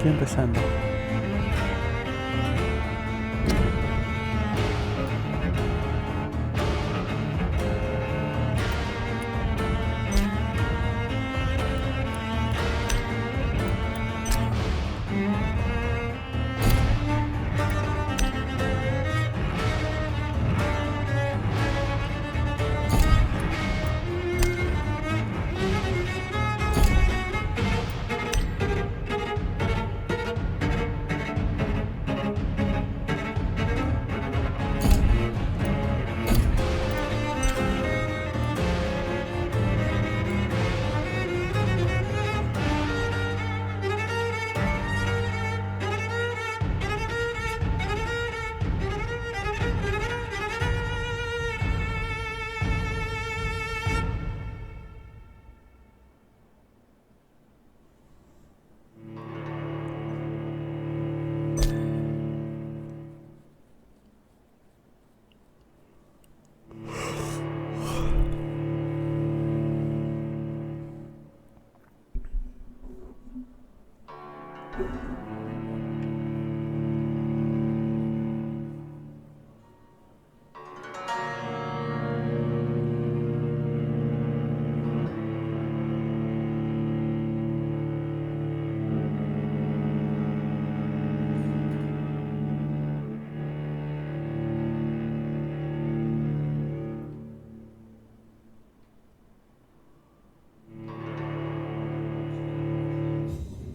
estoy empezando.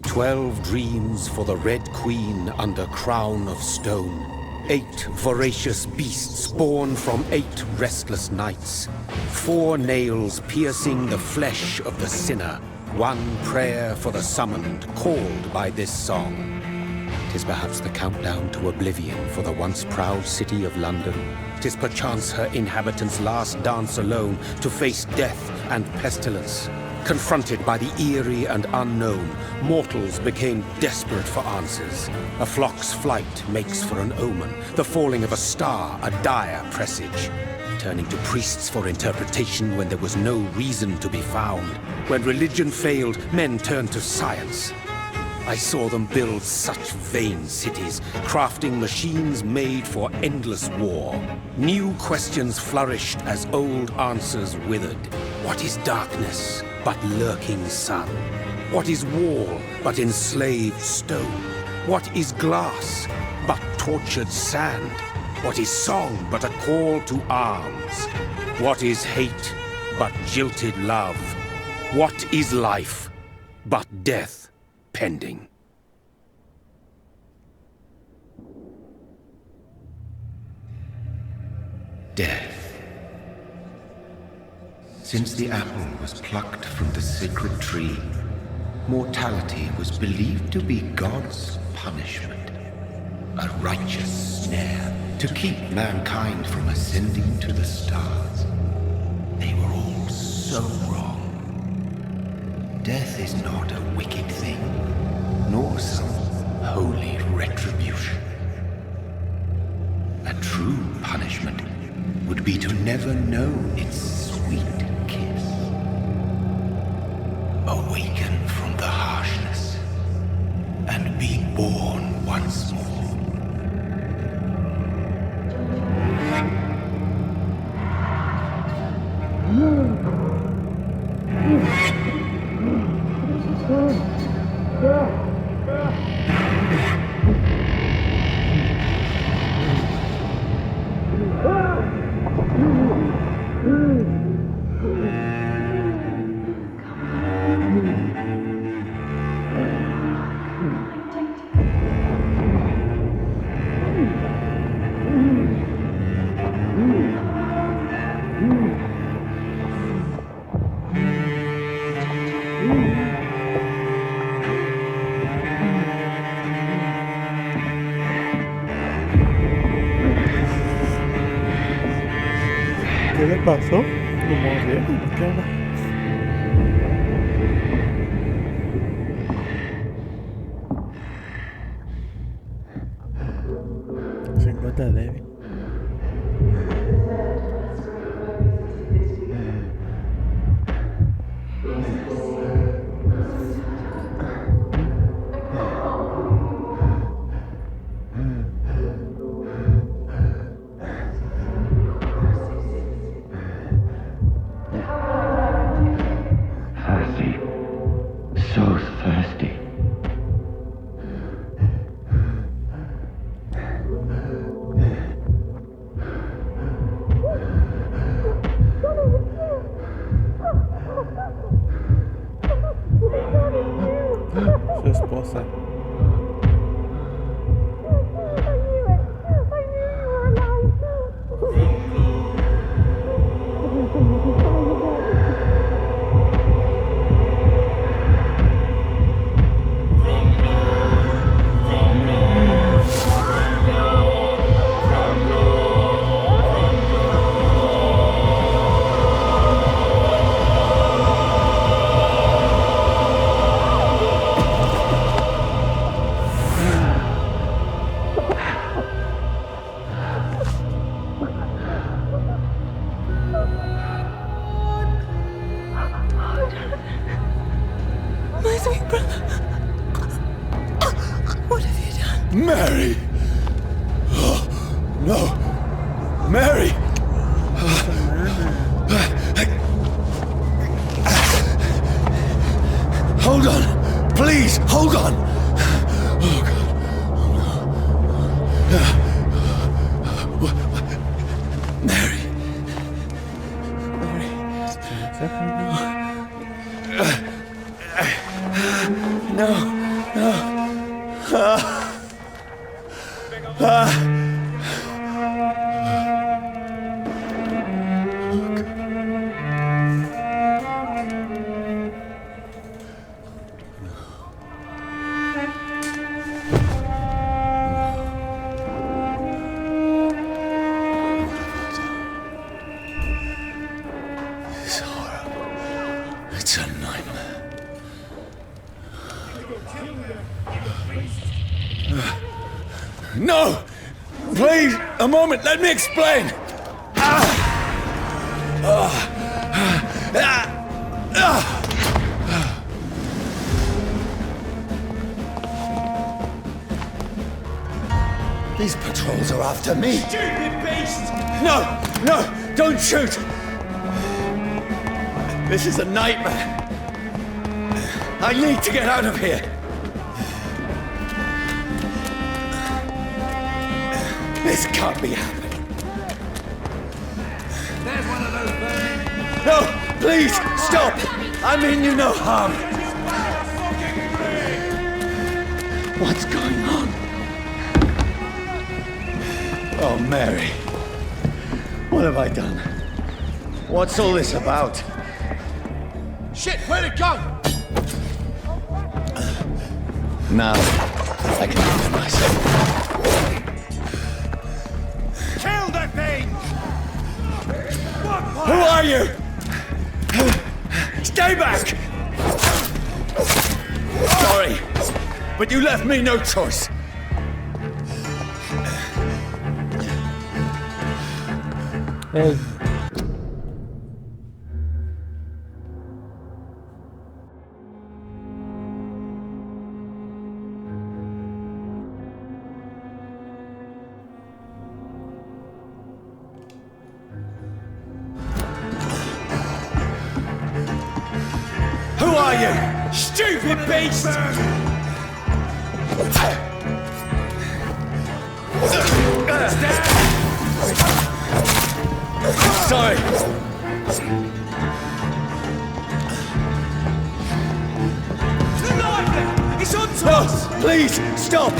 "12 dreams for the Red Queen under crown of stone. 8 voracious beasts born from 8 restless nights. 4 nails piercing the flesh of the sinner. 1 prayer for the summoned, called by this song. 'Tis perhaps the countdown to oblivion for the once proud city of London. 'Tis perchance her inhabitants' last dance alone to face death and pestilence. Confronted by the eerie and unknown, mortals became desperate for answers. A flock's flight makes for an omen, the falling of a star a dire presage. Turning to priests for interpretation when there was no reason to be found. When religion failed, men turned to science. I saw them build such vain cities, crafting machines made for endless war. New questions flourished as old answers withered. What is darkness but lurking sun? What is wall but enslaved stone? What is glass but tortured sand? What is song but a call to arms? What is hate but jilted love? What is life but death pending? Death. Since the apple was plucked from the sacred tree, mortality was believed to be God's punishment, a righteous snare to keep mankind from ascending to the stars. They were all so wrong. Death is not a wicked thing, nor some holy retribution. A true punishment would be to never know its sweet kiss. Awaken from the harshness and be born once more. ¿Qué le pasó? ¿Lo mordieron? ¿Qué onda? Se encuentra débil. so thirsty. Su esposa. Mary! Oh, no! Mary! Hold on! Please, hold on! Oh, God. Oh, no. Mary! No, no. This horror. It's a nightmare. No! Please, a moment, let me explain! These patrols are after me! Stupid beast! No! No! Don't shoot! This is a nightmare! I need to get out of here! This can't be happening. There's one of those birds. No! Please! Stop! I mean you no harm! What's going on? Oh, Mary. What have I done? What's all this about? Shit! Where'd it go? Now, I can finish myself. Kill that thing! Who are you? Stay back! Sorry, but you left me no choice. Hey. Who are you? Stupid beast! Sorry. It's on to us! Please, stop!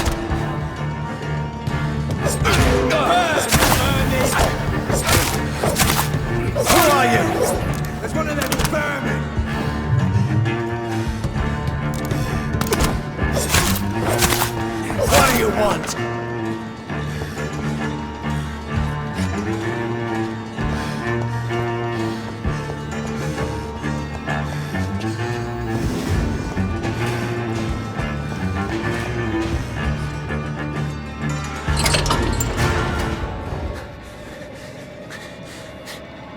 Who are you? There's one of them vermin! What do you want?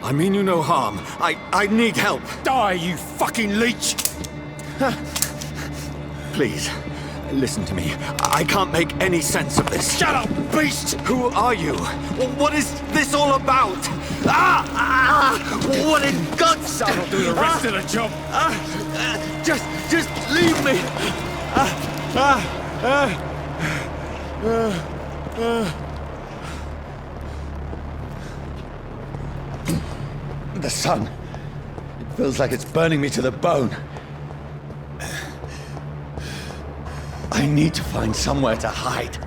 I mean you no harm. I need help. Die, you fucking leech! Please, listen to me. I can't make any sense of this. Shut up, beast! Who are you? What is this all about? What in God's name? I'll do the rest of the job. Just leave leave me! The sun. It feels like it's burning me to the bone. I need to find somewhere to hide.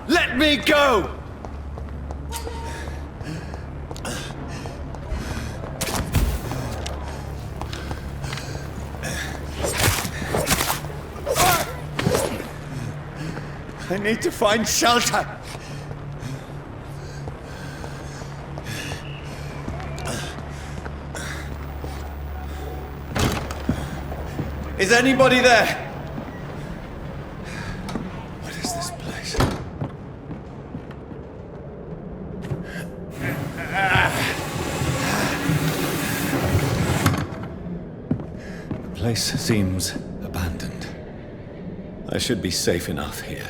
Let me go! I need to find shelter! Is anybody there? What is this place? The place seems abandoned. I should be safe enough here.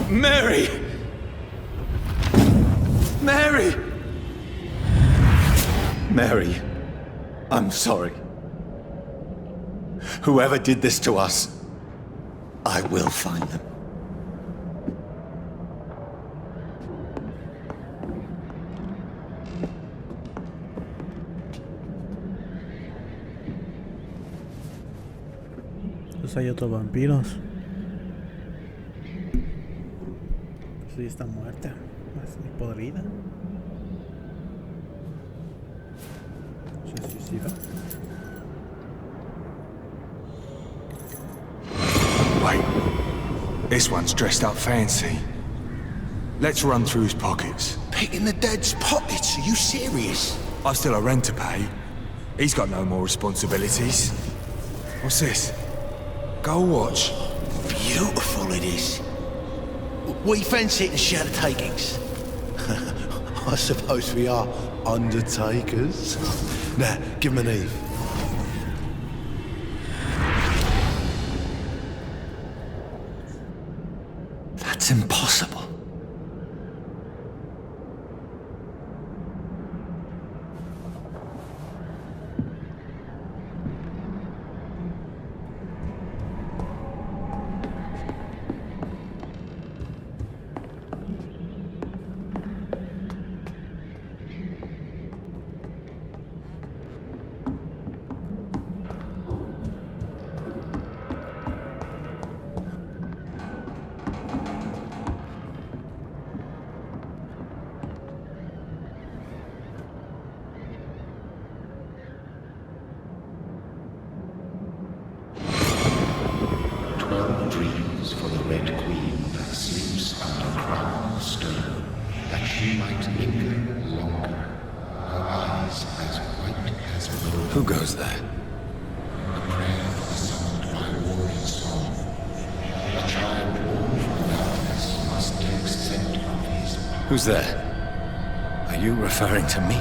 Mary! Mary! Mary, I'm sorry. Whoever did this to us, I will find them. Pues hay otros vampiros. Sí, está muerta. Así podrida. Se suicidó. Wait. This one's dressed up fancy. Let's run through his pockets. Picking the dead's pockets? Are you serious? I've still a rent to pay. He's got no more responsibilities. What's this? Gold watch. Beautiful it is. We fancy it and share the takings. I suppose we are undertakers. Now, give him an Eve. That's impossible. Dreams for the Red Queen that sleeps under crown of stone, that she might linger longer, her eyes as white as gold. Who goes there? A prayer summoned by warrior song. A child born from darkness must take scent of his power. Who's there? Are you referring to me?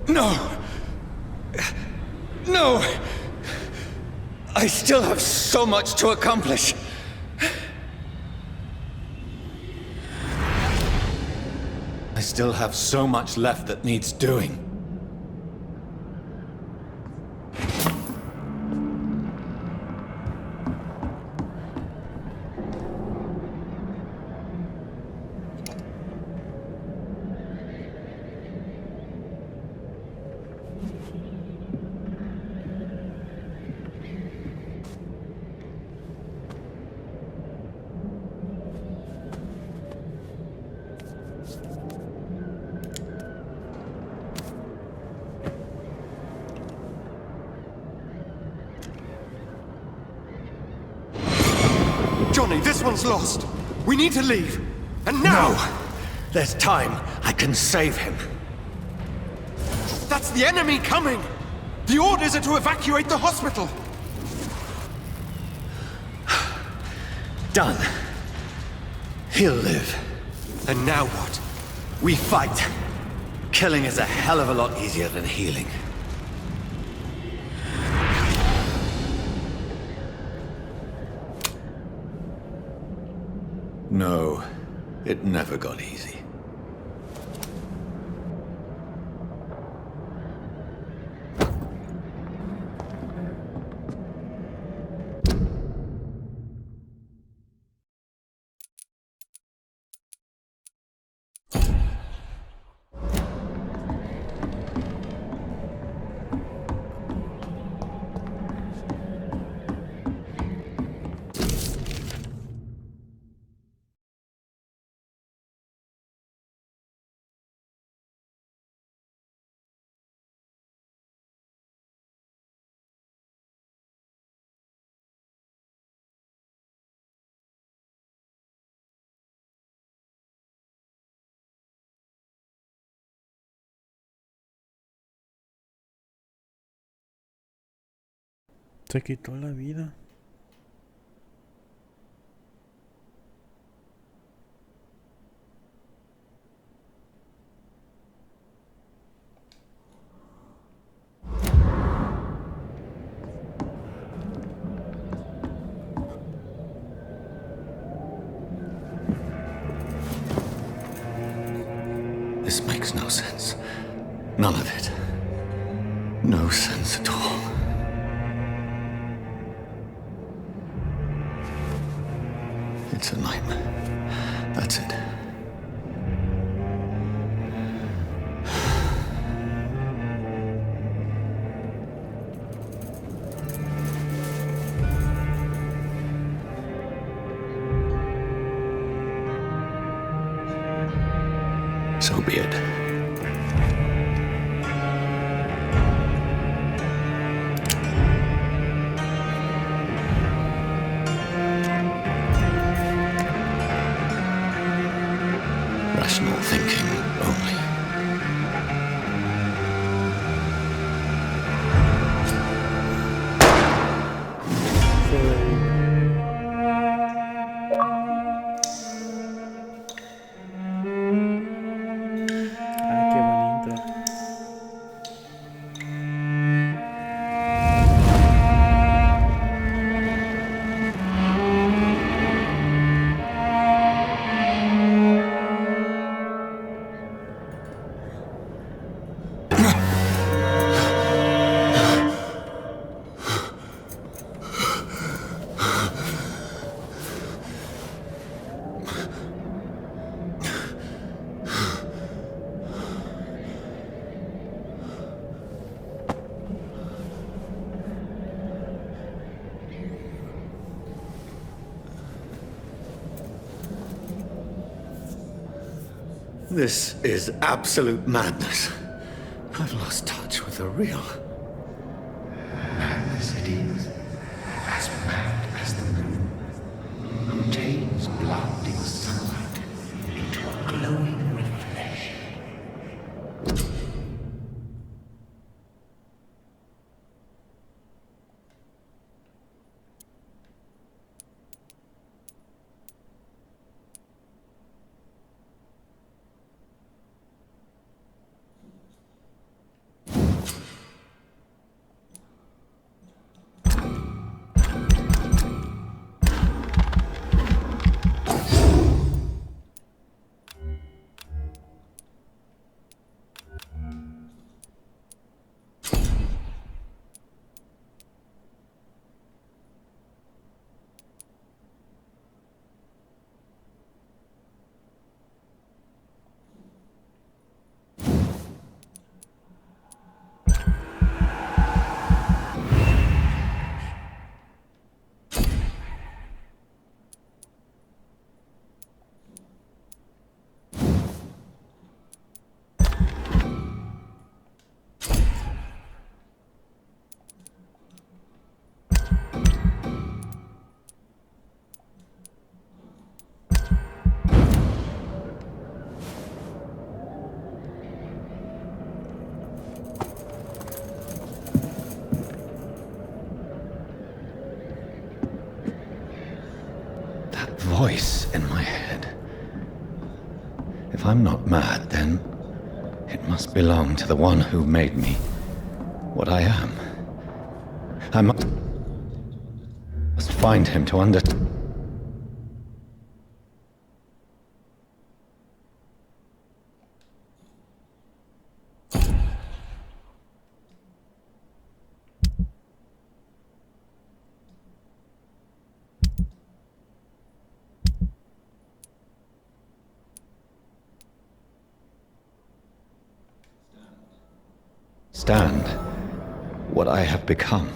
No! No! I still have so much to accomplish. I still have so much left that needs doing. Surely this one's lost. We need to leave. And now! No! There's time. I can save him. That's the enemy coming! The orders are to evacuate the hospital! Done. He'll live. And now what? We fight. Killing is a hell of a lot easier than healing. No, it never got easy. Se quitó la vida. This makes no sense. None of it. No sense at all. It's a nightmare. That's it. So be it. Rational thinking only. Ah, qué buen intro. This is absolute madness. I've lost touch with the real. Madness it is, as mad as the moon, who tames blinding sunlight into a glowing reflection. place in my head. If I'm not mad, then it must belong to the one who made me what I am. I must find him to understand. Stand what I have become.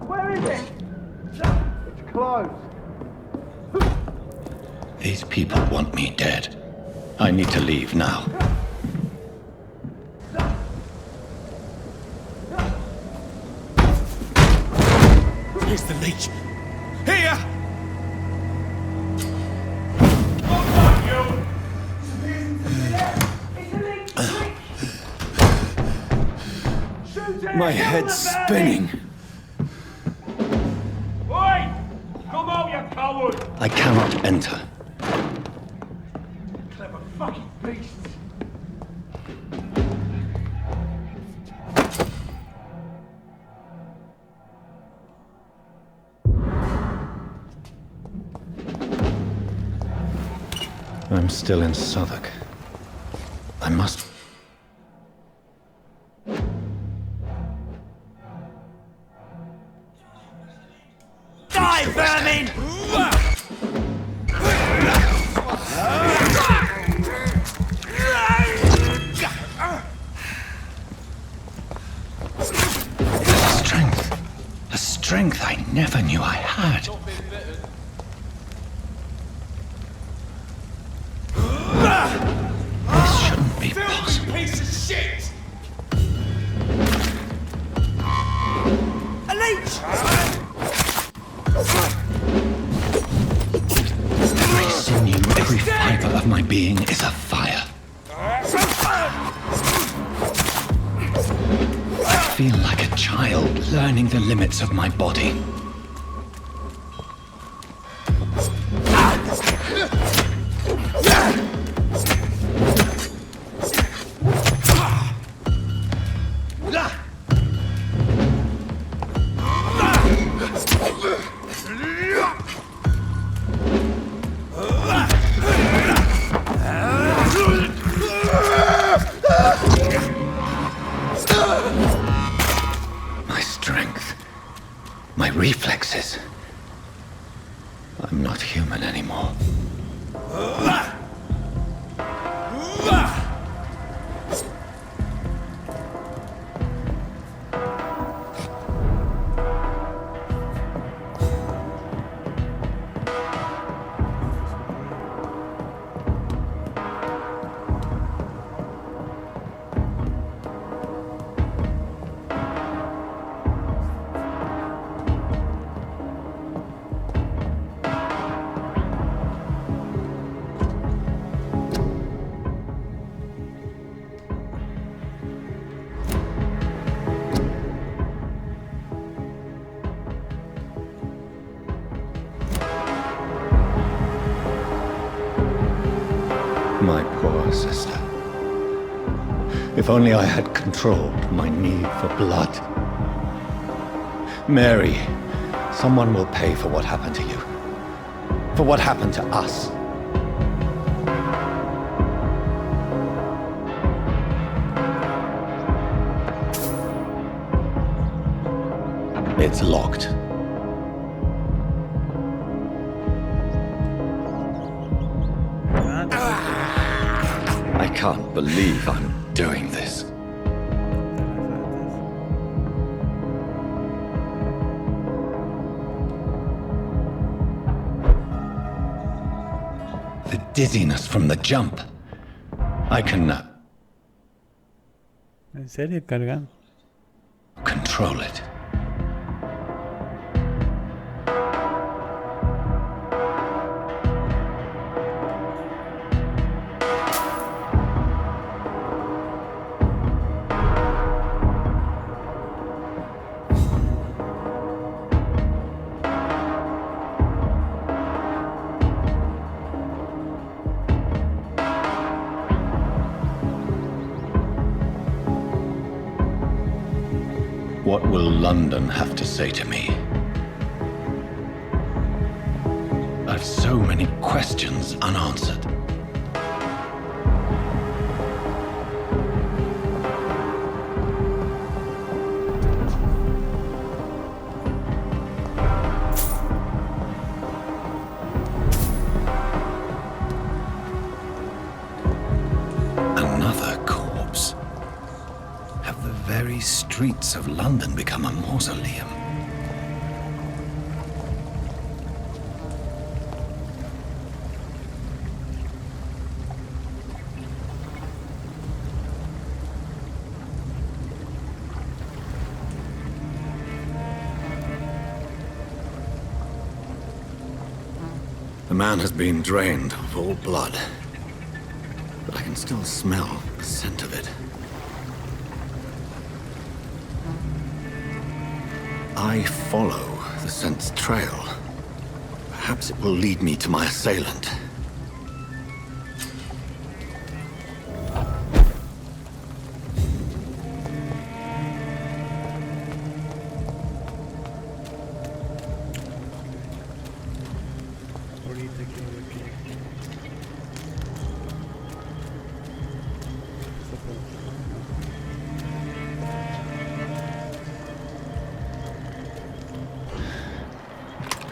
Where is it? It's closed. These people want me dead. I need to leave now. Here's the leech. Here! My head's spinning. Oi! Come out, you coward! I cannot enter. Clever fucking beasts! I'm still in Southwark. I must... Die, vermin! A strength I never knew I had. This shouldn't be possible. Piece of shit! A leech! Every sinew, every fiber of my being is afire. I feel like a child learning the limits of my body. Reflexes. I'm not human anymore. My poor sister. If only I had controlled my need for blood. Mary, someone will pay for what happened to you. For what happened to us. It's locked. I can't believe I'm doing this. The dizziness from the jump. I cannot ¿En serio cargan? control it. What will London have to say to me? I've so many questions unanswered. Another corpse. Have the very streets of London become a mausoleum? The man has been drained of all blood, but I can still smell the scent of it. I follow the scent's trail. Perhaps it will lead me to my assailant. Ahorita quiero ver qué.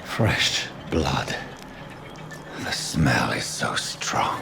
Fresh blood. The smell is so strong.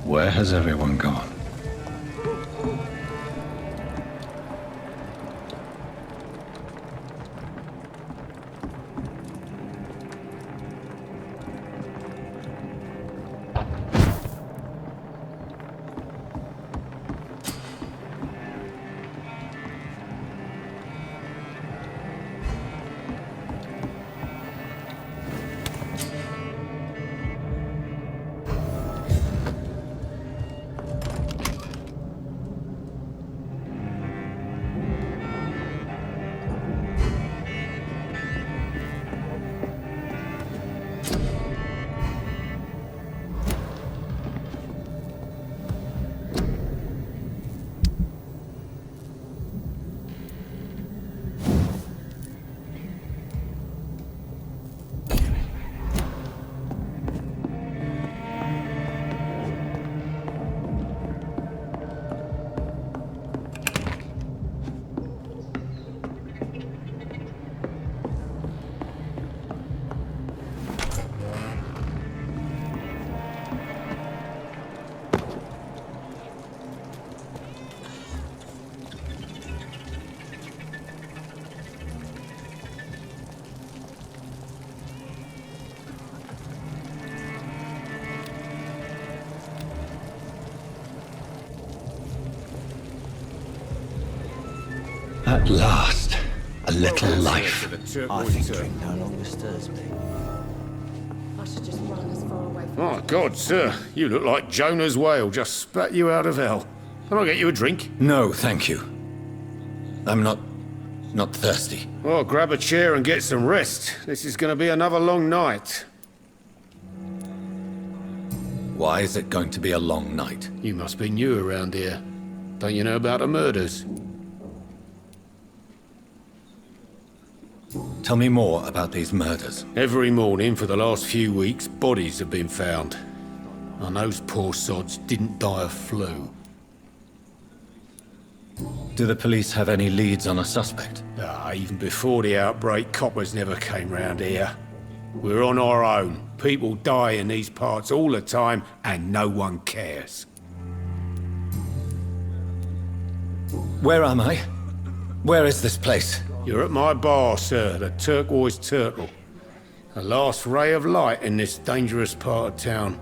Where has everyone gone? At last, a little life. I think drink no longer stirs me. I should just run as far away from Oh, God, sir. You look like Jonah's whale just spat you out of hell. Can I get you a drink? No, thank you. I'm not thirsty. Well, grab a chair and get some rest. This is going to be another long night. Why is it going to be a long night? You must be new around here. Don't you know about the murders? Tell me more about these murders. Every morning for the last few weeks, bodies have been found. And those poor sods didn't die of flu. Do the police have any leads on a suspect? Even before the outbreak, coppers never came round here. We're on our own. People die in these parts all the time, and no one cares. Where am I? Where is this place? You're at my bar, sir, the Turquoise Turtle. The last ray of light in this dangerous part of town.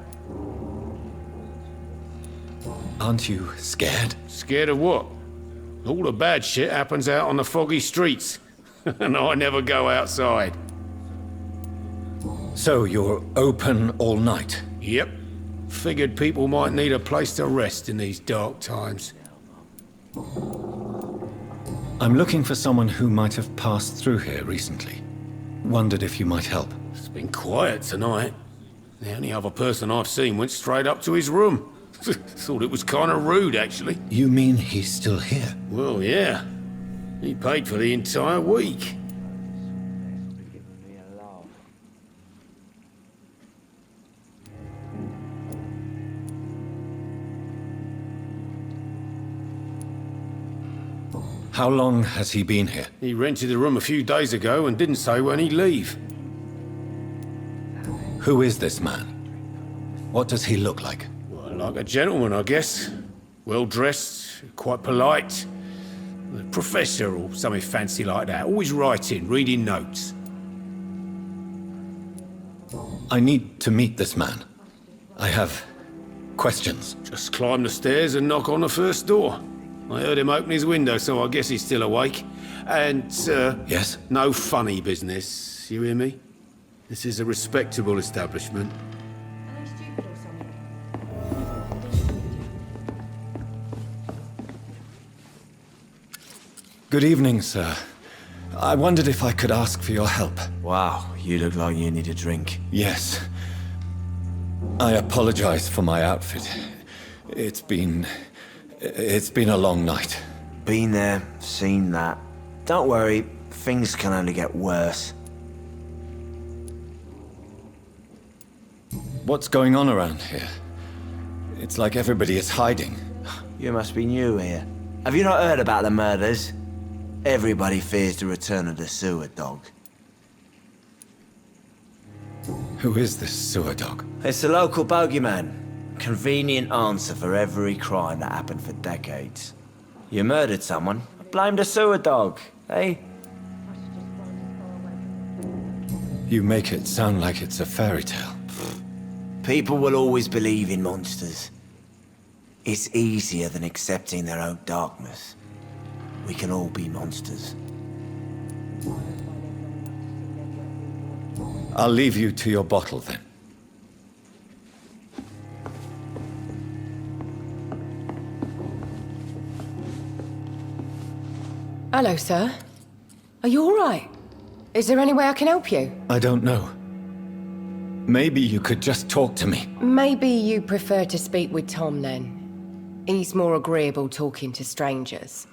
Aren't you scared? Scared of what? All the bad shit happens out on the foggy streets. And I never go outside. So you're open all night? Yep. Figured people might need a place to rest in these dark times. I'm looking for someone who might have passed through here recently. Wondered if you might help. It's been quiet tonight. The only other person I've seen went straight up to his room. Thought it was kind of rude, actually. You mean he's still here? Well, yeah. He paid for the entire week. How long has he been here? He rented the room a few days ago and didn't say when he'd leave. Who is this man? What does he look like? Well, like a gentleman, I guess. Well-dressed, quite polite. A professor or something fancy like that. Always writing, reading notes. I need to meet this man. I have questions. Just climb the stairs and knock on the first door. I heard him open his window, so I guess he's still awake. And, Yes? no funny business. You hear me? This is a respectable establishment. Are they stupid or something? Good evening, sir. I wondered if I could ask for your help. Wow, you look like you need a drink. Yes. I apologize for my outfit. It's been a long night. Been there, seen that. Don't worry, things can only get worse. What's going on around here? It's like everybody is hiding. You must be new here. Have you not heard about the murders? Everybody fears the return of the sewer dog. Who is this sewer dog? It's the local bogeyman. Convenient answer for every crime that happened for decades. You murdered someone, blame the sewer dog, eh? You make it sound like it's a fairy tale. People will always believe in monsters. It's easier than accepting their own darkness. We can all be monsters. I'll leave you to your bottle then. Hello, sir. Are you all right? Is there any way I can help you? I don't know. Maybe you could just talk to me. Maybe you prefer to speak with Tom then. He's more agreeable talking to strangers.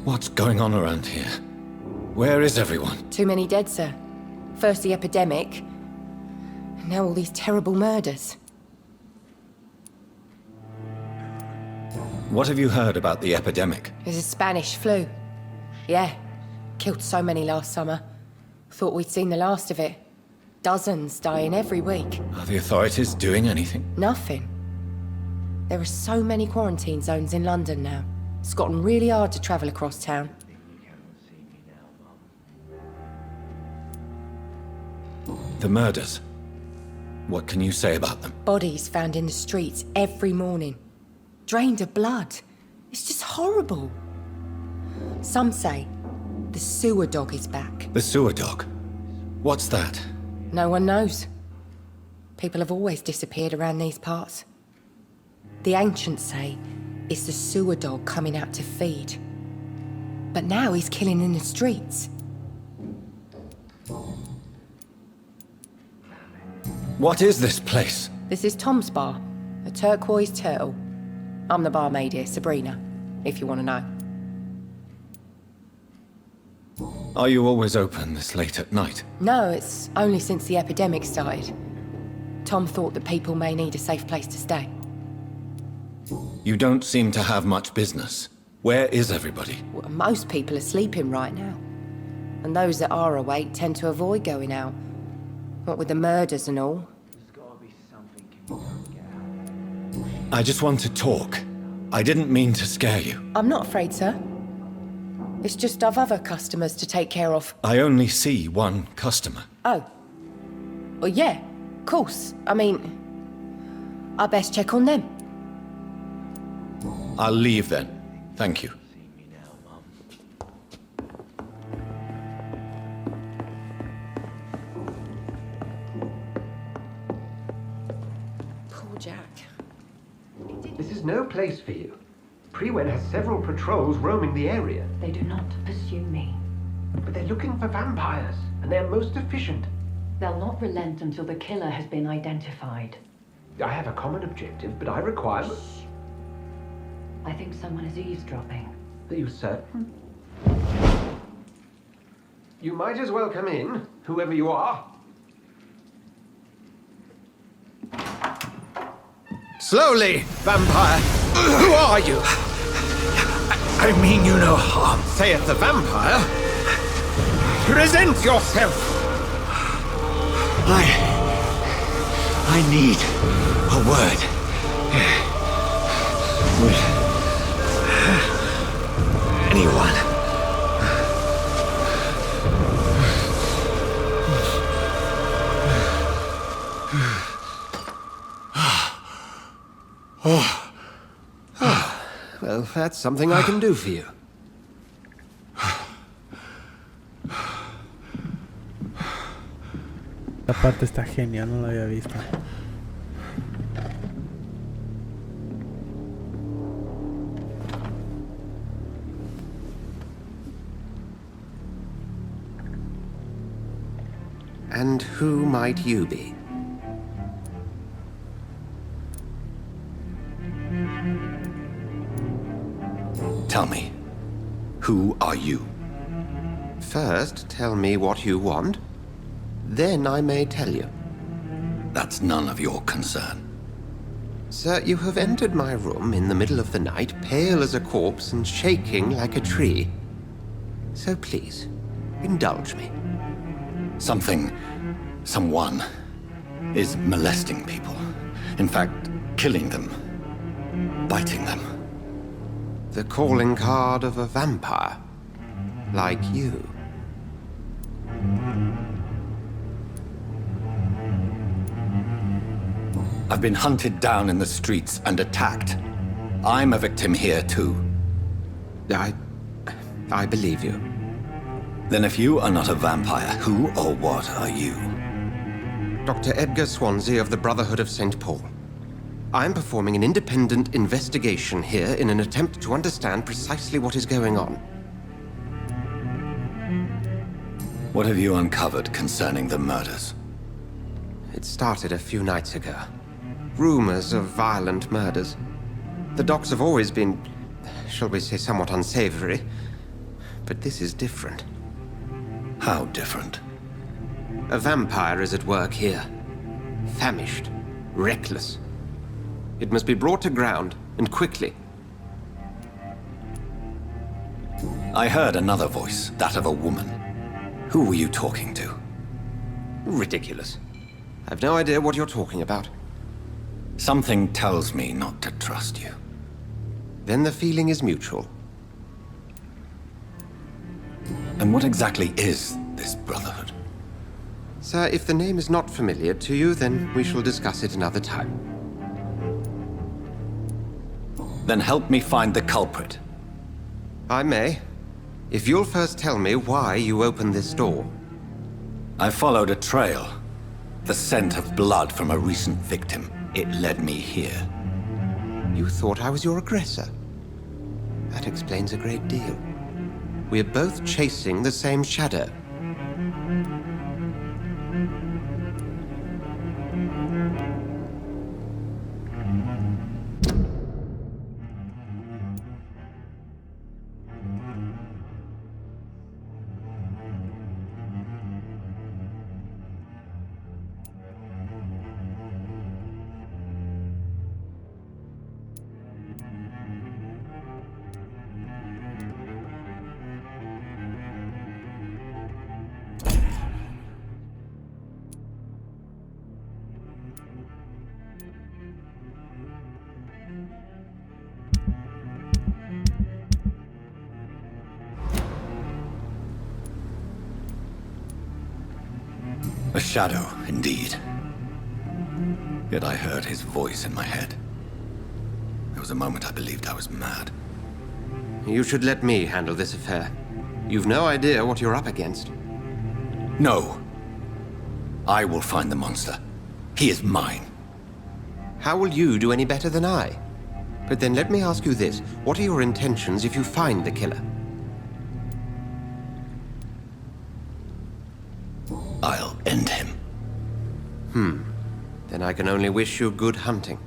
What's going on around here? Where is everyone? Too many dead, sir. First the epidemic, and now all these terrible murders. What have you heard about the epidemic? There's a Spanish flu. Yeah, killed so many last summer. Thought we'd seen the last of it. Dozens dying every week. Are the authorities doing anything? Nothing. There are so many quarantine zones in London now. It's gotten really hard to travel across town. The murders. What can you say about them? Bodies found in the streets every morning. Drained of blood. It's just horrible. Some say the sewer dog is back. The sewer dog? What's that? No one knows. People have always disappeared around these parts. The ancients say it's the sewer dog coming out to feed. But now he's killing in the streets. What is this place? This is Tom's bar, a turquoise turtle. I'm the barmaid here, Sabrina, if you want to know. Are you always open this late at night? No, it's only since the epidemic started. Tom thought that people may need a safe place to stay. You don't seem to have much business. Where is everybody? Well, most people are sleeping right now. And those that are awake tend to avoid going out. What with the murders and all. I just want to talk. I didn't mean to scare you. I'm not afraid, sir. It's just I've other customers to take care of. I only see one customer. Oh. Well, yeah, of course. I mean, I best check on them. I'll leave then. Thank you. Poor Jack. This is no place for you. Prewen has several patrols roaming the area. They do not pursue me. But they're looking for vampires, and they're most efficient. They'll not relent until the killer has been identified. I have a common objective, but I require... I think someone is eavesdropping. Are you certain? You might as well come in, whoever you are. Slowly, vampire! Who are you? I mean you no harm. Saith the vampire. Present yourself! I need a word. With anyone. Well, that's something I can do for you. La parte está genial, no la había visto. And who might you be? Tell me, who are you? First, tell me what you want. Then I may tell you. That's none of your concern. Sir, you have entered my room in the middle of the night, pale as a corpse and shaking like a tree. So please, indulge me. Someone is molesting people. In fact, killing them. Biting them. The calling card of a vampire. Like you. I've been hunted down in the streets and attacked. I'm a victim here, too. I believe you. Then if you are not a vampire, who or what are you? Dr. Edgar Swansea of the Brotherhood of St. Paul. I'm performing an independent investigation here in an attempt to understand precisely what is going on. What have you uncovered concerning the murders? It started a few nights ago. Rumors of violent murders. The docs have always been, shall we say, somewhat unsavory. But this is different. How different? A vampire is at work here. Famished. Reckless. It must be brought to ground, and quickly. I heard another voice, that of a woman. Who were you talking to? Ridiculous. I've no idea what you're talking about. Something tells me not to trust you. Then the feeling is mutual. And what exactly is this Brotherhood? Sir, if the name is not familiar to you, then we shall discuss it another time. Then help me find the culprit. I may. If you'll first tell me why you opened this door. I followed a trail. The scent of blood from a recent victim. It led me here. You thought I was your aggressor? That explains a great deal. We're both chasing the same shadow. A shadow, indeed. Yet I heard his voice in my head. There was a moment I believed I was mad. You should let me handle this affair. You've no idea what you're up against. No. I will find the monster. He is mine. How will you do any better than I? But then let me ask you this. What are your intentions if you find the killer? I'll end him. Then I can only wish you good hunting.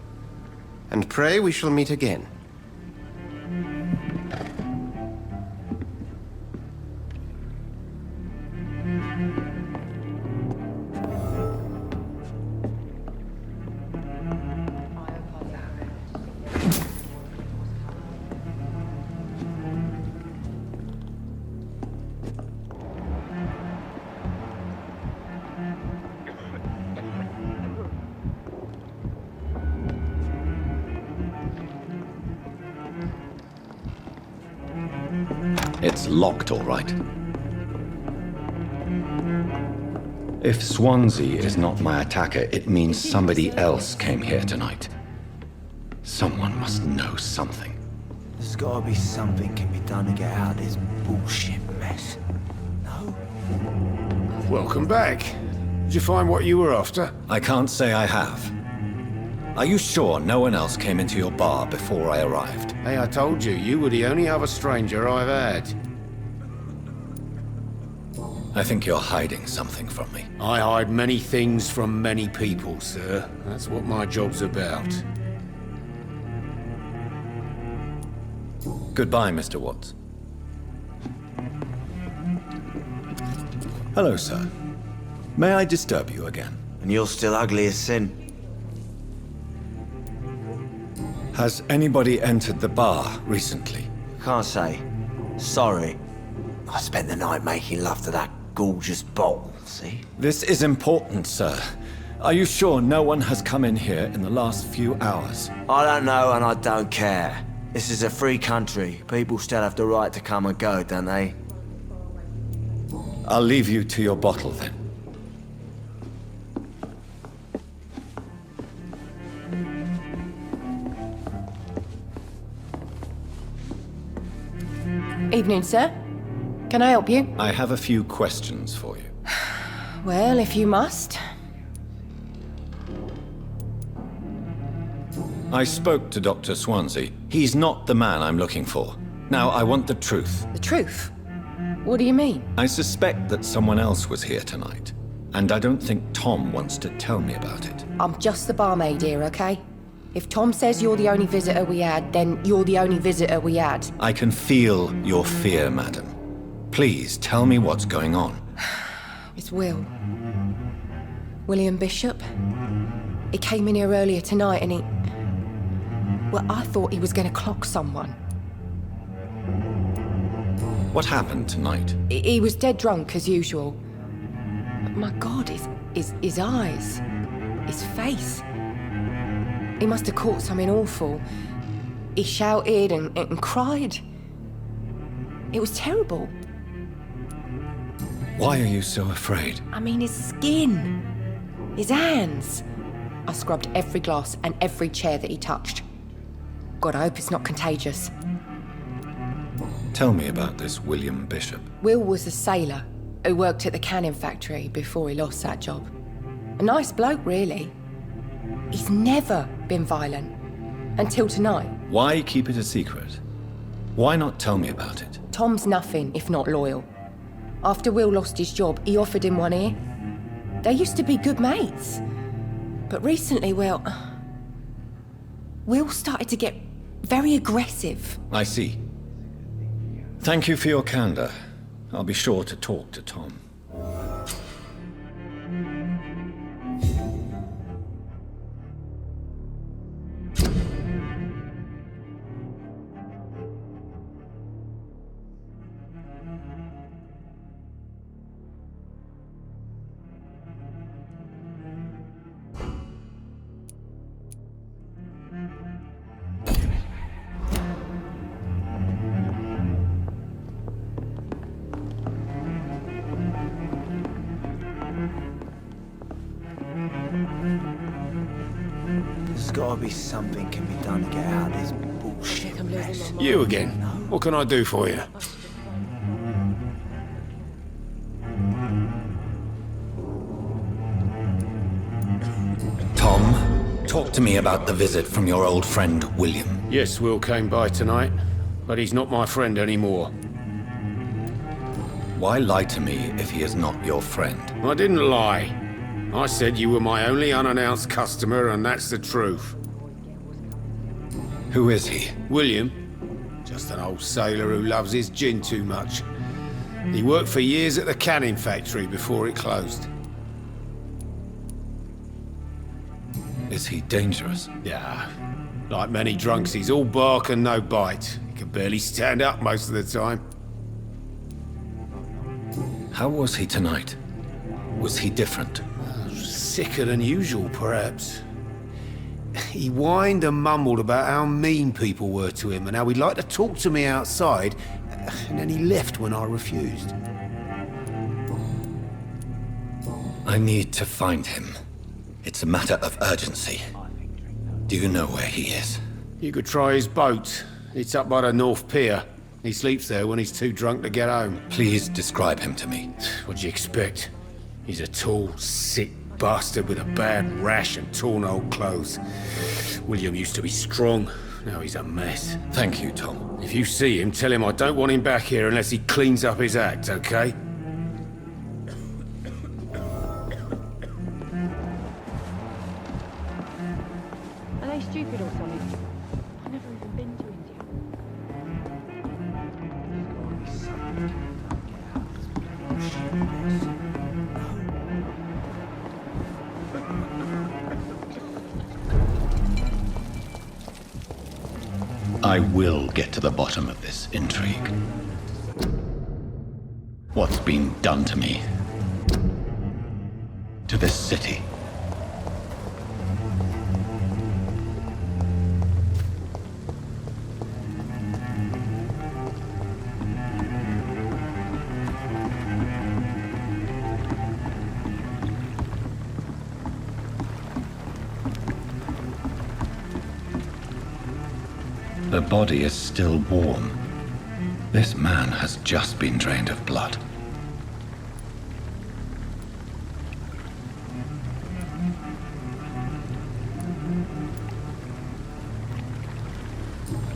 And pray we shall meet again. It's locked, all right. If Swansea is not my attacker, it means somebody else came here tonight. Someone must know something. There's gotta be something can be done to get out of this bullshit mess. No? Welcome back. Did you find what you were after? I can't say I have. Are you sure no one else came into your bar before I arrived? Hey, I told you, you were the only other stranger I've had. I think you're hiding something from me. I hide many things from many people, sir. That's what my job's about. Goodbye, Mr. Watts. Hello, sir. May I disturb you again? And you're still ugly as sin. Has anybody entered the bar recently? Can't say. Sorry. I spent the night making love to that gorgeous bottle, see? This is important, sir. Are you sure no one has come in here in the last few hours? I don't know and I don't care. This is a free country. People still have the right to come and go, don't they? I'll leave you to your bottle then. Evening, sir. Can I help you? I have a few questions for you. Well, if you must. I spoke to Dr. Swansea. He's not the man I'm looking for. Now, I want the truth. The truth? What do you mean? I suspect that someone else was here tonight, and I don't think Tom wants to tell me about it. I'm just the barmaid here, okay? If Tom says you're the only visitor we had, then you're the only visitor we had. I can feel your fear, madam. Please, tell me what's going on. It's Will. William Bishop. He came in here earlier tonight and he... Well, I thought he was going to clock someone. What happened tonight? He was dead drunk, as usual. But my God, his eyes, his face. He must have caught something awful. He shouted and cried. It was terrible. Why are you so afraid? I mean, his skin, his hands. I scrubbed every glass and every chair that he touched. God, I hope it's not contagious. Tell me about this William Bishop. Will was a sailor who worked at the canning factory before he lost that job. A nice bloke, really. He's never been violent. Until tonight. Why keep it a secret? Why not tell me about it? Tom's nothing if not loyal. After Will lost his job, he offered him one ear. They used to be good mates. But recently, well... Will started to get very aggressive. I see. Thank you for your candor. I'll be sure to talk to Tom. gotta be something can be done to get out of this bullshit mess. You again. What can I do for you? Tom, talk to me about the visit from your old friend, William. Yes, Will came by tonight, but he's not my friend anymore. Why lie to me if he is not your friend? I didn't lie. I said you were my only unannounced customer, and that's the truth. Who is he? William. Just an old sailor who loves his gin too much. He worked for years at the canning factory before it closed. Is he dangerous? Yeah. Like many drunks, he's all bark and no bite. He can barely stand up most of the time. How was he tonight? Was he different? Sicker than usual, perhaps. He whined and mumbled about how mean people were to him and how he'd like to talk to me outside, and then he left when I refused. I need to find him. It's a matter of urgency. Do you know where he is? You could try his boat. It's up by the North Pier. He sleeps there when he's too drunk to get home. Please describe him to me. What'd you expect? He's a tall, sick bastard with a bad rash and torn old clothes. William used to be strong. Now he's a mess. Thank you, Tom. If you see him, tell him I don't want him back here unless he cleans up his act, okay? Are they stupid or something? I've never even been to India. I will get to the bottom of this intrigue. What's been done to me? To this city? The body is still warm. This man has just been drained of blood.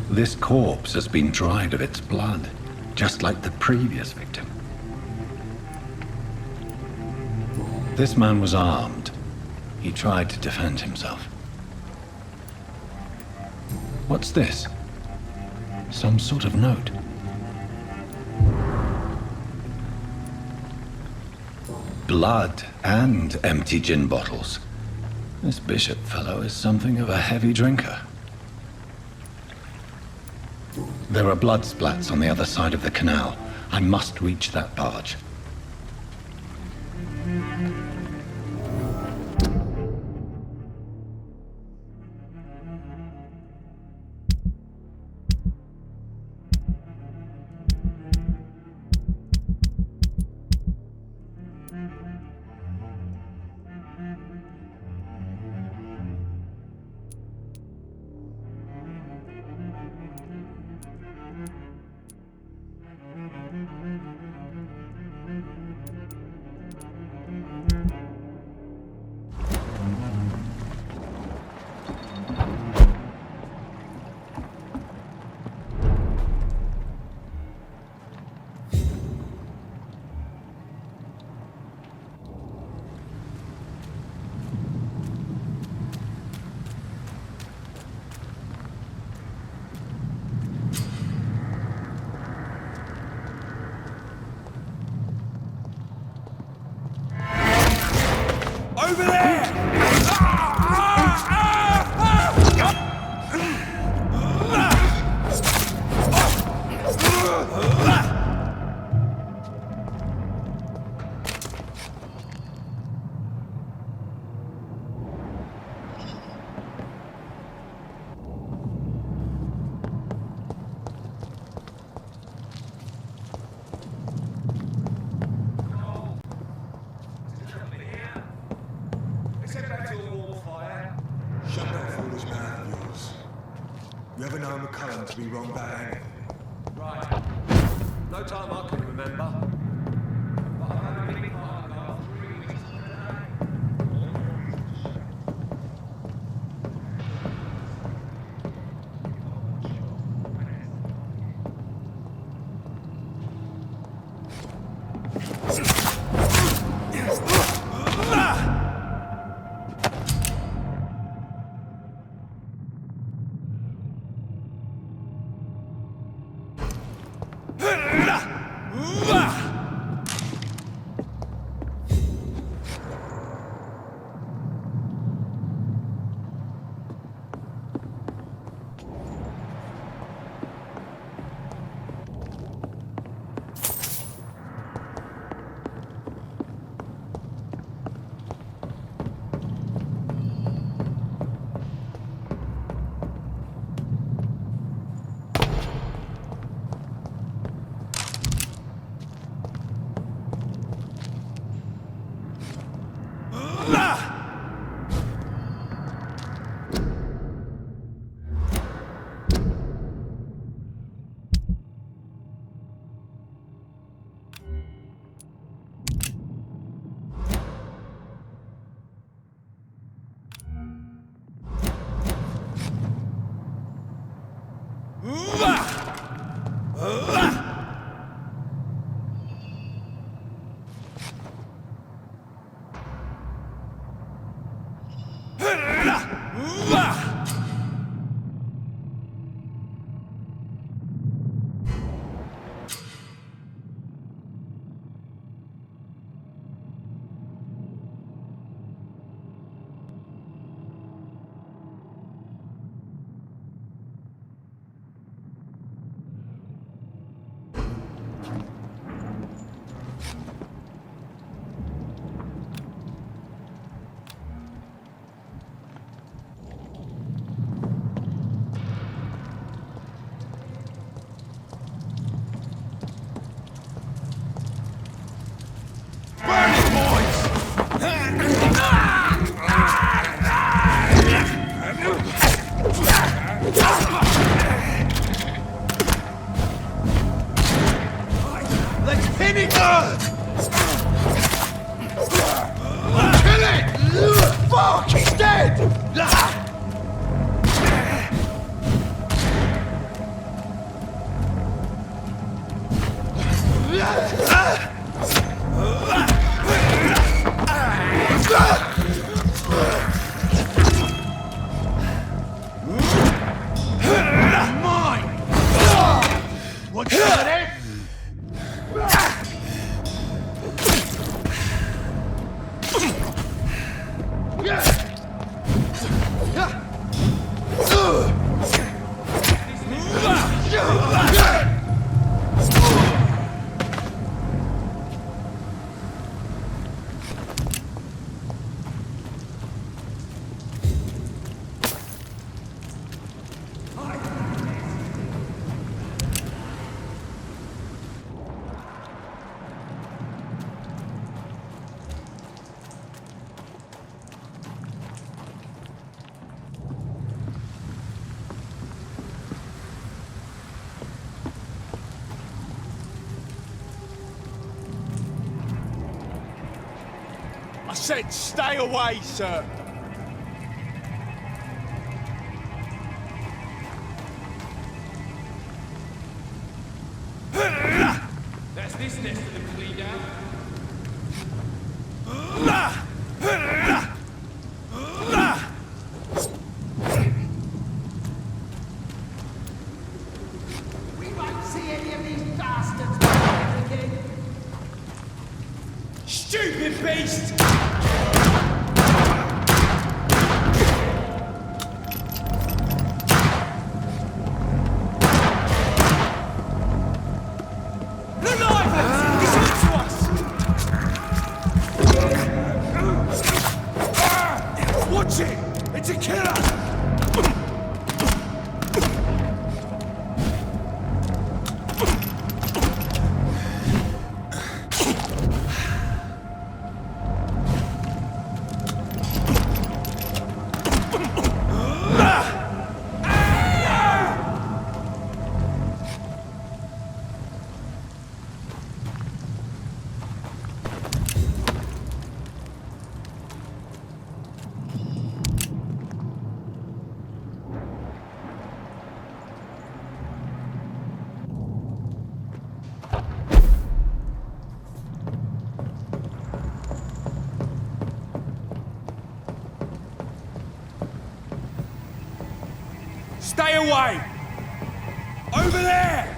This corpse has been dried of its blood, just like the previous victim. This man was armed. He tried to defend himself. What's this? Some sort of note. Blood and empty gin bottles. This bishop fellow is something of a heavy drinker. There are blood splats on the other side of the canal. I must reach that barge. You ever know McCullum to be wrong about anything? Right. No time I can remember. But I've had a big part about 3 weeks said stay away, sir. That's this nest of them cleaned out. We won't see any of these bastards back again. Stupid beast! Stay away! Over there!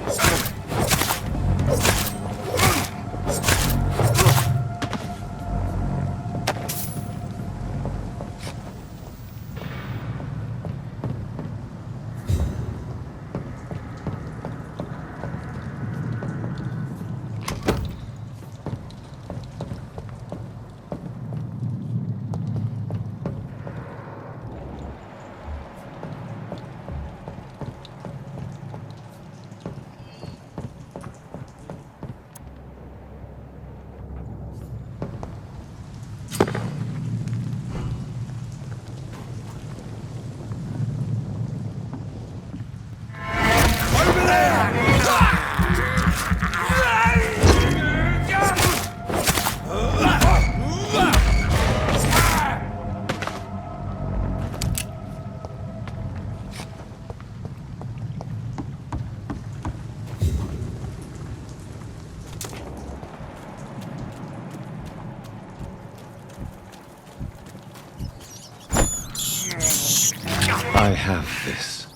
I have this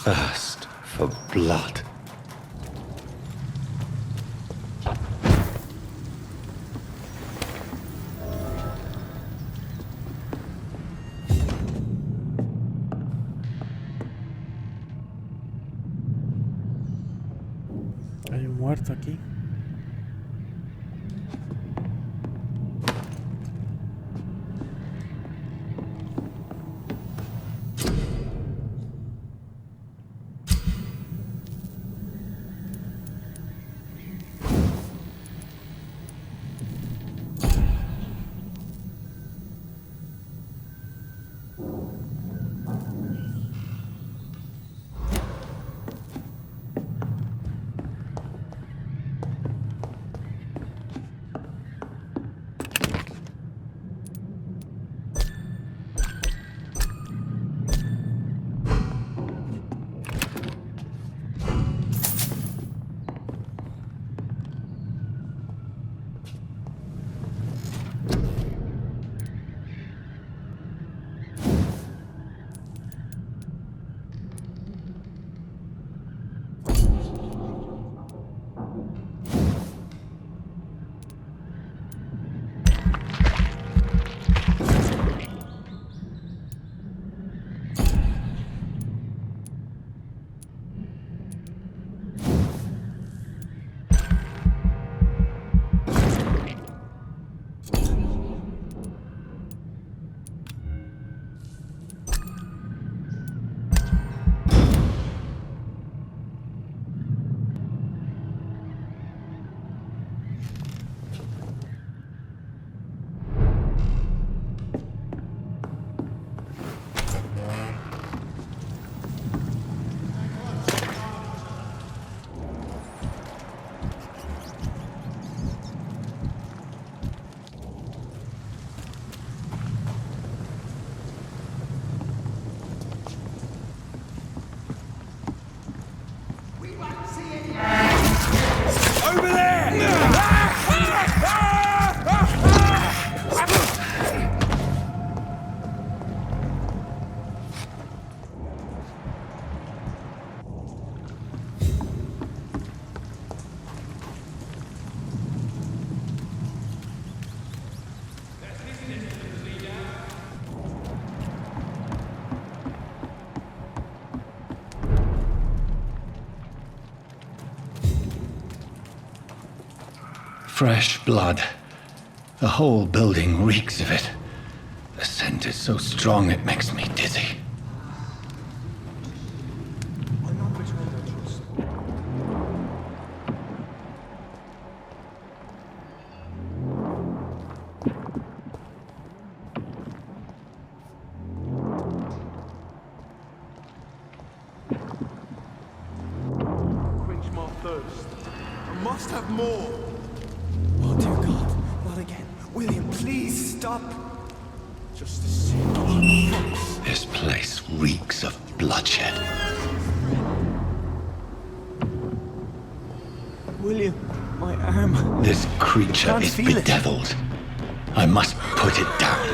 thirst for blood. Hay un muerto aquí. Fresh blood. The whole building reeks of it. The scent is so strong it makes me dizzy. Quench my thirst. I must have more. Oh dear God, not again. William, please stop. Just a second. This place reeks of bloodshed. William, my arm. This creature is bedeviled. I must put it down.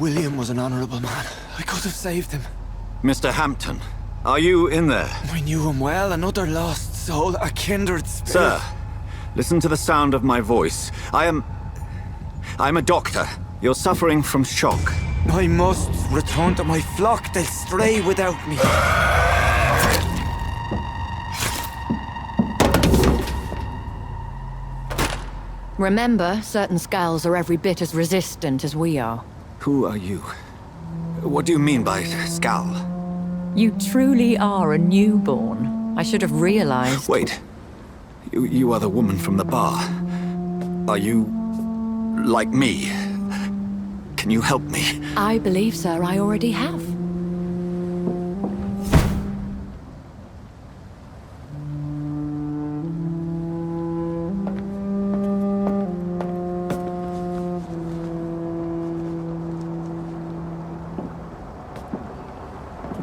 William was an honorable man. I could have saved him. Mr. Hampton, are you in there? I knew him well, another lost soul, a kindred spirit. Sir, listen to the sound of my voice. I'm a doctor. You're suffering from shock. I must return to my flock. They'll stray without me. Remember, certain skulls are every bit as resistant as we are. Who are you? What do you mean by Skal? You truly are a newborn. I should have realized. Wait. You are the woman from the bar. Are you like me? Can you help me? I believe, sir, I already have.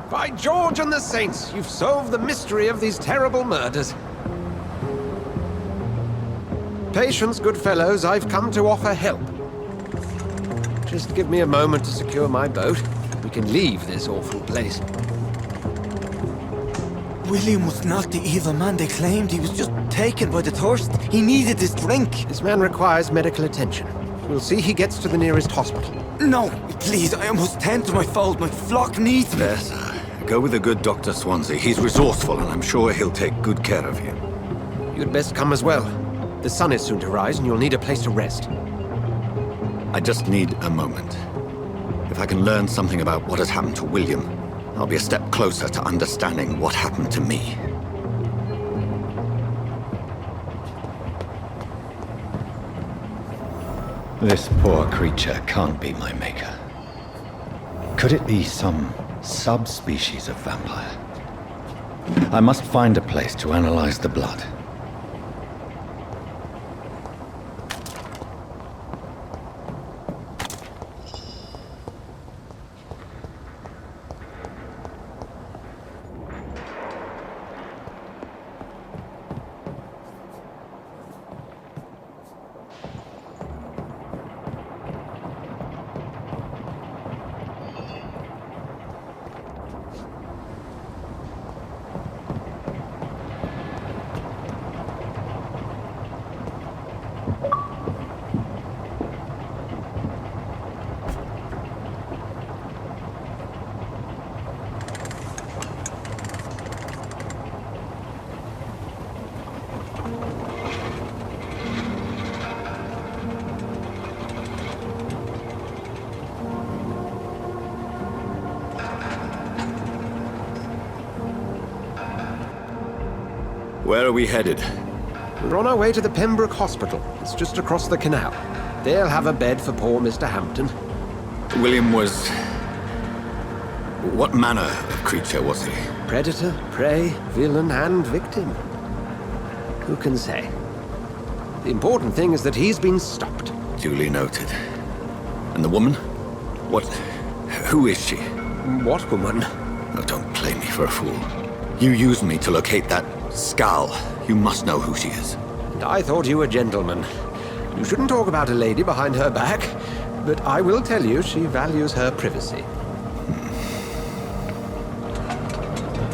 By George and the Saints, you've solved the mystery of these terrible murders. Patience, good fellows, I've come to offer help. Just give me a moment to secure my boat. We can leave this awful place. William was not the evil man they claimed. He was just taken by the thirst. He needed this drink. This man requires medical attention. We'll see he gets to the nearest hospital. No, please, I must tend to my fold. My flock needs me. There, sir. Go with the good Dr. Swansea. He's resourceful, and I'm sure he'll take good care of you. You'd best come as well. The sun is soon to rise, and you'll need a place to rest. I just need a moment. If I can learn something about what has happened to William, I'll be a step closer to understanding what happened to me. This poor creature can't be my maker. Could it be some subspecies of vampire? I must find a place to analyze the blood. Where are we headed? We're on our way to the Pembroke Hospital. It's just across the canal. They'll have a bed for poor Mr. Hampton. William was... what manner of creature was he? Predator, prey, villain, and victim. Who can say? The important thing is that he's been stopped. Duly noted. And the woman? What... who is she? What woman? Oh, don't play me for a fool. You used me to locate that Skal. You must know who she is. And I thought you a gentleman. You shouldn't talk about a lady behind her back, but I will tell you she values her privacy.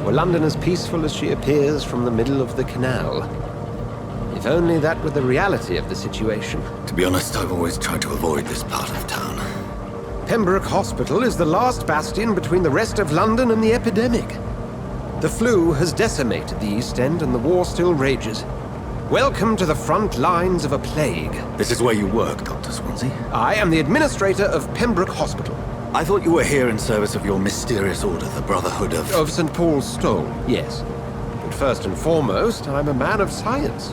Were London as peaceful as she appears from the middle of the canal? If only that were the reality of the situation. To be honest, I've always tried to avoid this part of town. Pembroke Hospital is the last bastion between the rest of London and the epidemic. The flu has decimated the East End and the war still rages. Welcome to the front lines of a plague. This is where you work, Dr. Swansea? I am the administrator of Pembroke Hospital. I thought you were here in service of your mysterious order, the Brotherhood of... Of St. Paul's Stole, yes. But first and foremost, I'm a man of science.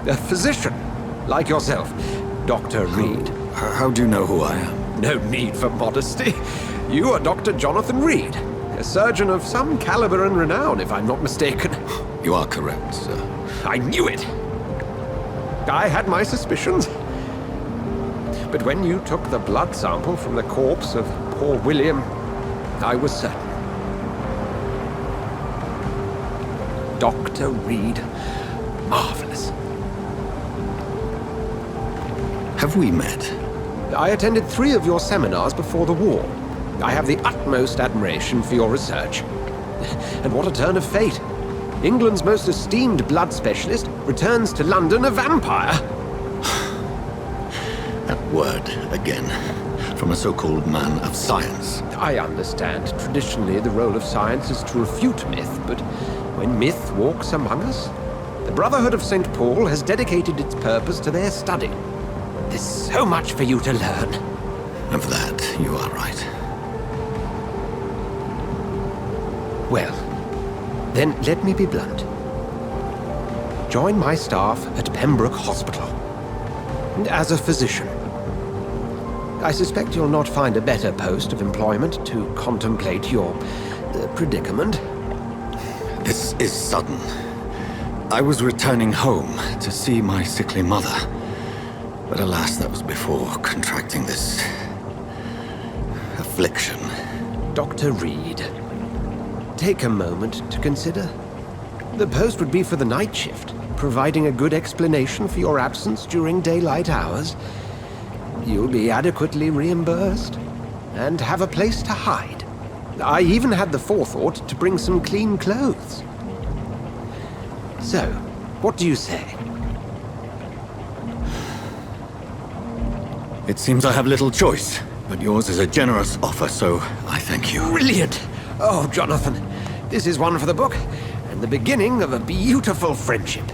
A physician, like yourself, Dr. Reed. How do you know who I am? No need for modesty. You are Dr. Jonathan Reed, a surgeon of some caliber and renown, if I'm not mistaken. You are correct, sir. I knew it! I had my suspicions. But when you took the blood sample from the corpse of poor William, I was certain. Dr. Reed. Marvelous. Have we met? I attended 3 of your seminars before the war. I have the utmost admiration for your research. And what a turn of fate. England's most esteemed blood specialist returns to London a vampire. That word, again, from a so-called man of science. I understand. Traditionally, the role of science is to refute myth, but when myth walks among us, the Brotherhood of St. Paul has dedicated its purpose to their study. There's so much for you to learn. Of that, you are right. Well, then let me be blunt. Join my staff at Pembroke Hospital. As a physician. I suspect you'll not find a better post of employment to contemplate your predicament. This is sudden. I was returning home to see my sickly mother. But alas, that was before contracting this affliction. Dr. Reed, take a moment to consider. The post would be for the night shift, providing a good explanation for your absence during daylight hours. You'll be adequately reimbursed and have a place to hide. I even had the forethought to bring some clean clothes. So, what do you say? It seems I have little choice, but yours is a generous offer, so I thank you. Brilliant! Oh, Jonathan, this is one for the book, and the beginning of a beautiful friendship.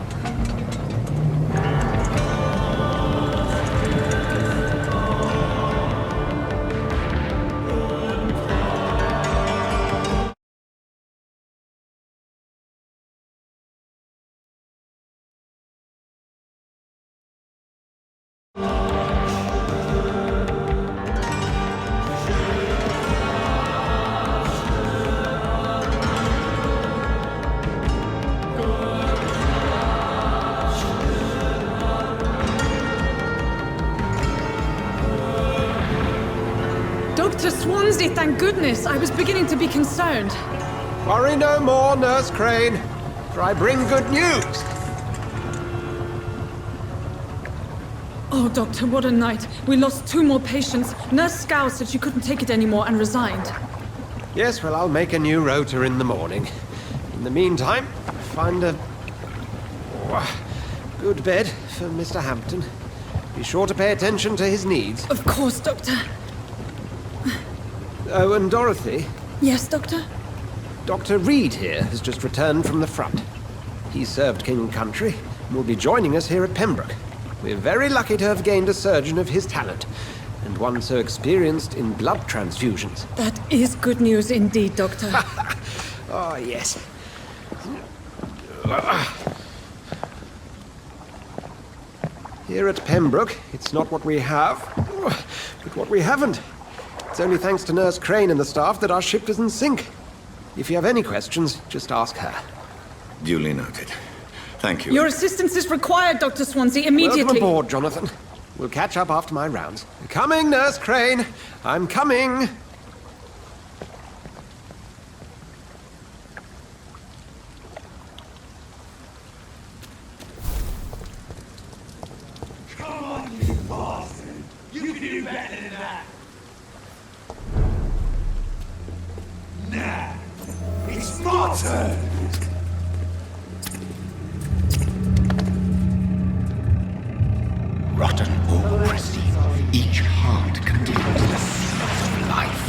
Dr. Swansea, thank goodness. I was beginning to be concerned. Worry no more, Nurse Crane, for I bring good news. Oh, Doctor, what a night. We lost 2 more patients. Nurse Scow said she couldn't take it anymore and resigned. Yes, well, I'll make a new rota in the morning. In the meantime, find a good bed for Mr. Hampton. Be sure to pay attention to his needs. Of course, Doctor. Oh, and Dorothy? Yes, Doctor? Dr. Reed here has just returned from the front. He served King and Country and will be joining us here at Pembroke. We're very lucky to have gained a surgeon of his talent, and one so experienced in blood transfusions. That is good news indeed, Doctor. Oh, yes. Here at Pembroke, it's not what we have, but what we haven't. It's only thanks to Nurse Crane and the staff that our ship doesn't sink. If you have any questions, just ask her. Duly noted. Thank you. Your assistance is required, Dr. Swansea, immediately. Welcome aboard, Jonathan. We'll catch up after my rounds. Coming, Nurse Crane. I'm coming. Come on, you bastard! You can do better than that! Now, it's my turn! Rotten or pristine, each heart contains the seeds of life.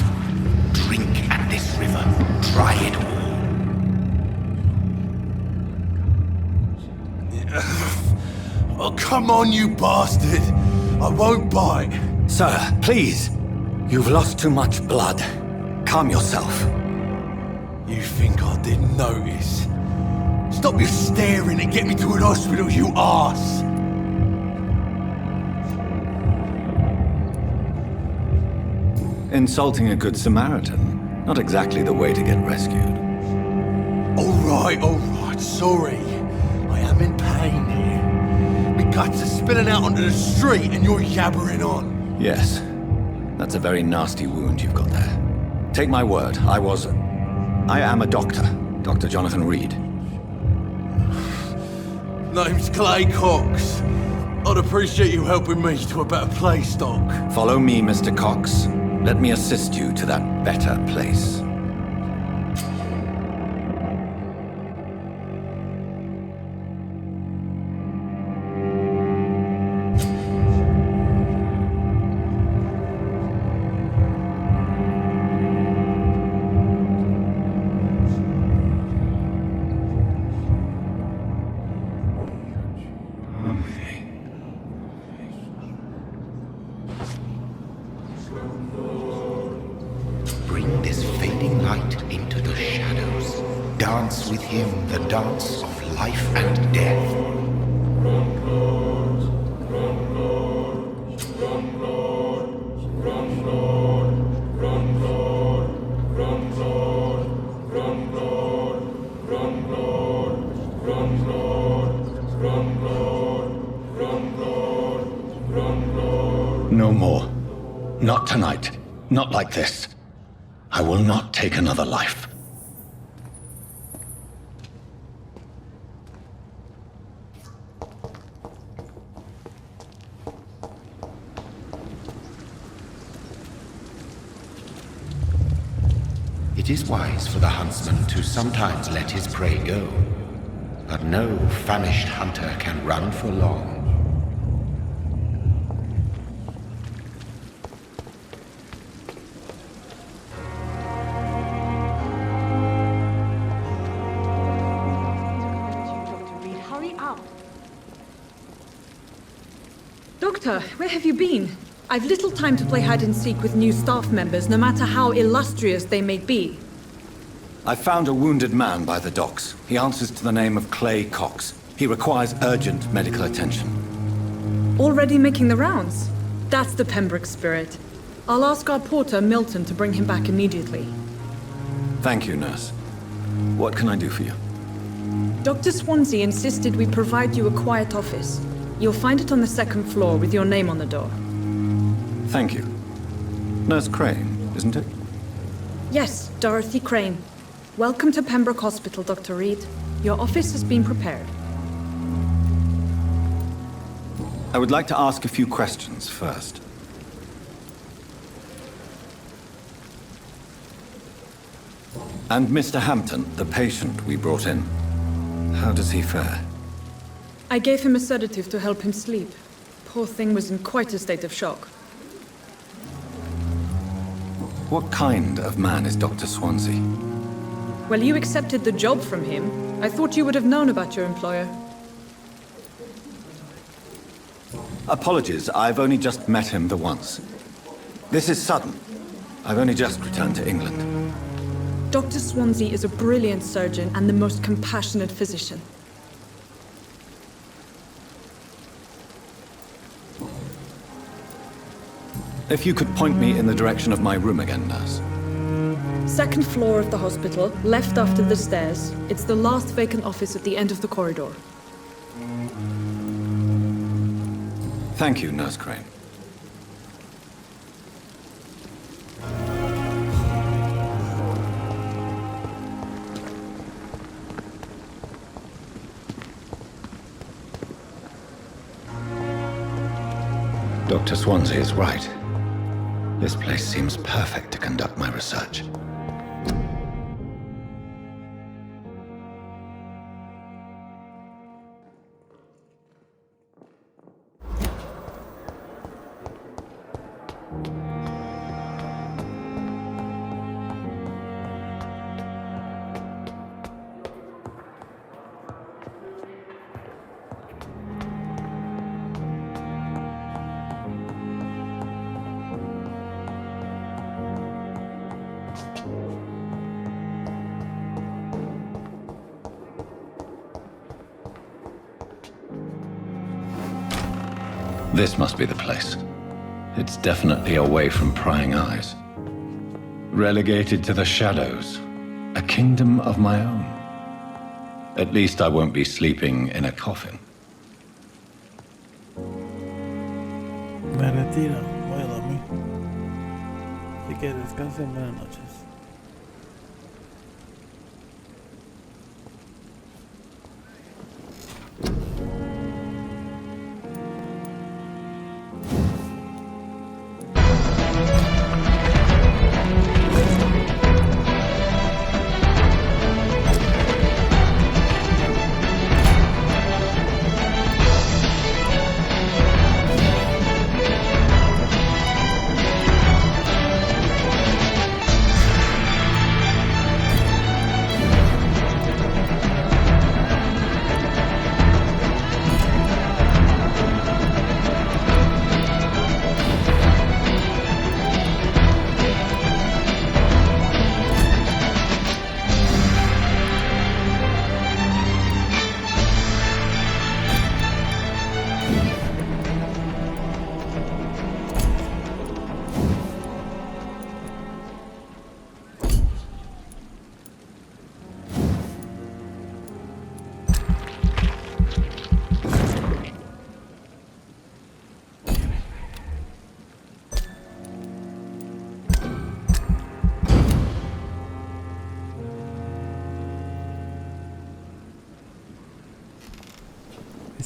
Drink at this river, try it all. on, you bastard! I won't bite. Sir, please. You've lost too much blood. Calm yourself. You think I didn't notice? Stop your staring and get me to an hospital, you arse! Insulting a good Samaritan. Not exactly the way to get rescued. Alright, sorry. I am in pain here. My guts are spilling out onto the street and you're yabbering on. Yes. That's a very nasty wound you've got there. Take my word, I am a doctor. Dr. Jonathan Reed. Name's Clay Cox. I'd appreciate you helping me to a better place, Doc. Follow me, Mr. Cox. Let me assist you to that better place. Bring this fading light into the shadows. Dance with him the dance of life and death. No more. Not tonight. Not like this. I will not take another life. It is wise for the huntsman to sometimes let his prey go, but no famished hunter can run for long. Doctor, where have you been? I've little time to play hide and seek with new staff members, no matter how illustrious they may be. I found a wounded man by the docks. He answers to the name of Clay Cox. He requires urgent medical attention. Already making the rounds? That's the Pembroke spirit. I'll ask our porter, Milton, to bring him back immediately. Thank you, nurse. What can I do for you? Dr. Swansea insisted we provide you a quiet office. You'll find it on the second floor with your name on the door. Thank you. Nurse Crane, isn't it? Yes, Dorothy Crane. Welcome to Pembroke Hospital, Dr. Reed. Your office has been prepared. I would like to ask a few questions first. And Mr. Hampton, the patient we brought in, how does he fare? I gave him a sedative to help him sleep. Poor thing was in quite a state of shock. What kind of man is Dr. Swansea? Well, you accepted the job from him. I thought you would have known about your employer. Apologies, I've only just met him the once. This is sudden. I've only just returned to England. Dr. Swansea is a brilliant surgeon and the most compassionate physician. If you could point me in the direction of my room again, nurse. Second floor of the hospital, left after the stairs. It's the last vacant office at the end of the corridor. Thank you, Nurse Crane. Dr. Swansea is right. This place seems perfect to conduct my research. This must be the place. It's definitely away from prying eyes. Relegated to the shadows. A kingdom of my own. At least I won't be sleeping in a coffin. Me retiro, voy a dormir. Así que descansen, buenas noches.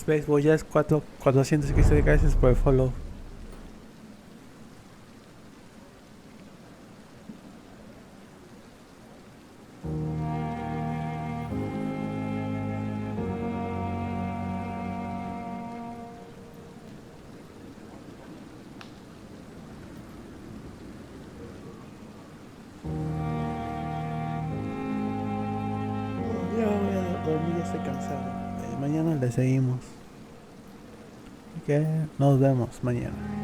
Baseball ya es 415, gracias por el follow. Ya voy a dormir, ya estoy cansado. Mañana le seguimos. Que nos vemos mañana.